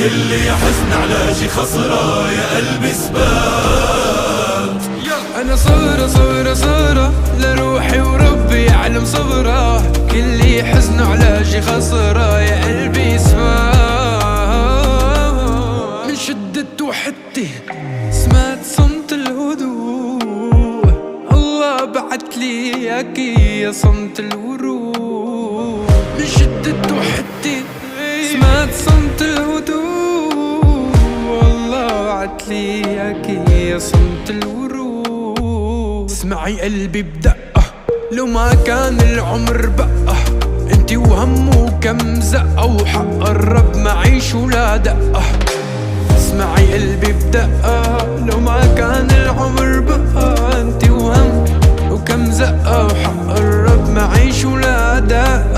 كل حزن على شي خسرة يا قلبي سبات. أنا صغرة لروحي وربي يعلم صبره، كل حزن على شي خسرة يا قلبي سبات. من شدة وحدتي سمعت صمت الهدوء، الله بعتلي اياكي يا صمت الورود. من شدة وحدتي سمعت صمت الهدوء، الله بعتلي اياكي يا صمت الورود. اسمعي قلبي بدقة لو ما كان العمر بقى، انتي وهم وكم زقة وحق الرب معيش ولا دقة. اسمعي قلبي بدقة لو ما كان العمر بقى، انتي وهم وكم زقة وحق الرب معيش ولا دقة.